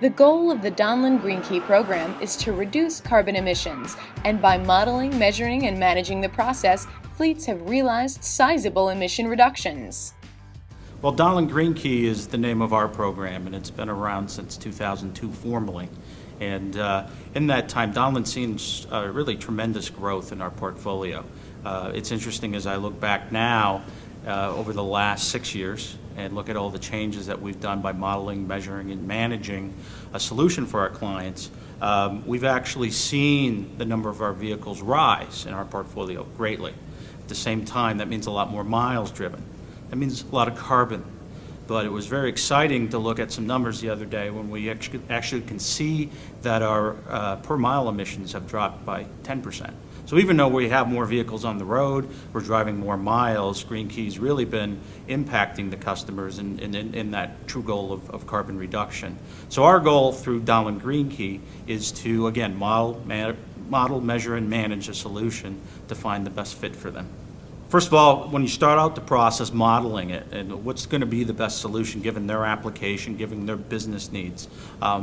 The goal of the Donlen GreenKey program is to reduce carbon emissions, and by modeling, measuring, and managing the process, fleets have realized sizable emission reductions. Well, Donlen GreenKey is the name of our program, and it's been around since 2002 formally. And in that time, Donlen's seen really tremendous growth in our portfolio. It's interesting as I look back now over the last 6 years and look at all the changes that we've done by modeling, measuring, and managing a solution for our clients. We've actually seen the number of our vehicles rise in our portfolio greatly. At the same time, that means a lot more miles driven. That means a lot of carbon. But it was very exciting to look at some numbers the other day when we actually can see that our per mile emissions have dropped by 10%. So even though we have more vehicles on the road, we're driving more miles, GreenKey's really been impacting the customers in that true goal of carbon reduction. So our goal through Donlen GreenKey is to, again, model, measure, and manage a solution to find the best fit for them. First of all, when you start out the process modeling it and what's going to be the best solution given their application, given their business needs.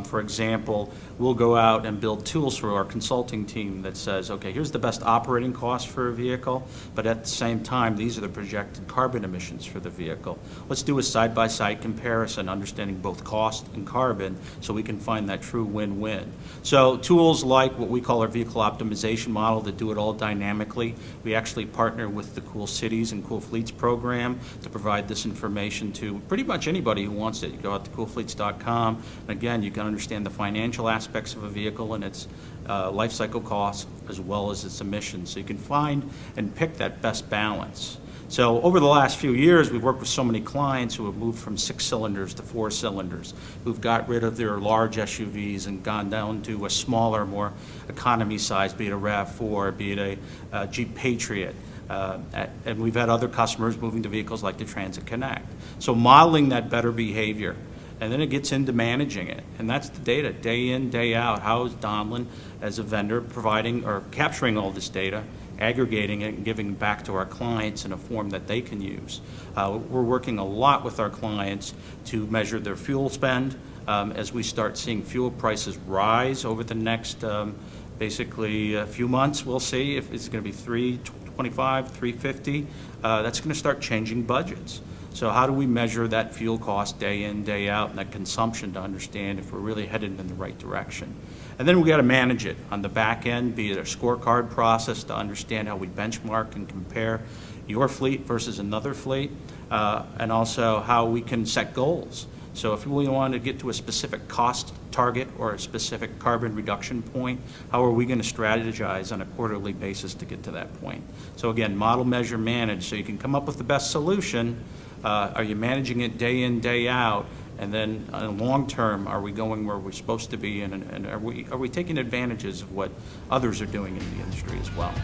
For example, we'll go out and build tools for our consulting team that says, okay, here's the best operating cost for a vehicle, but at the same time, these are the projected carbon emissions for the vehicle. Let's do a side-by-side comparison, understanding both cost and carbon, so we can find that true win-win. So tools like what we call our vehicle optimization model that do it all dynamically. We actually partner with the Cool Cities and Cool Fleets program to provide this information to pretty much anybody who wants it. You go out to coolfleets.com, and again, you can understand the financial aspects of a vehicle and its life cycle costs as well as its emissions. So you can find and pick that best balance. So over the last few years, we've worked with so many clients who have moved from 6 cylinders to 4 cylinders, who've got rid of their large SUVs and gone down to a smaller, more economy size, be it a RAV4, be it a Jeep Patriot. And we've had other customers moving to vehicles like the Transit Connect. So modeling that better behavior, and then it gets into managing it. And that's the data, day in, day out. How is Donlen, as a vendor, providing or capturing all this data, aggregating it, and giving it back to our clients in a form that they can use? We're working a lot with our clients to measure their fuel spend as we start seeing fuel prices rise over the next basically a few months. We'll see if it's going to be $3.25, $3.50. That's going to start changing budgets. So how do we measure that fuel cost day in, day out, and that consumption to understand if we're really headed in the right direction? And then we got to manage it on the back end, be it a scorecard process to understand how we benchmark and compare your fleet versus another fleet, and also how we can set goals. So if we want to get to a specific cost target or a specific carbon reduction point, how are we going to strategize on a quarterly basis to get to that point? So again, model, measure, manage, so you can come up with the best solution. Are you managing it day in, day out? And then on the long term, are we going where we're supposed to be, and are we taking advantages of what others are doing in the industry as well?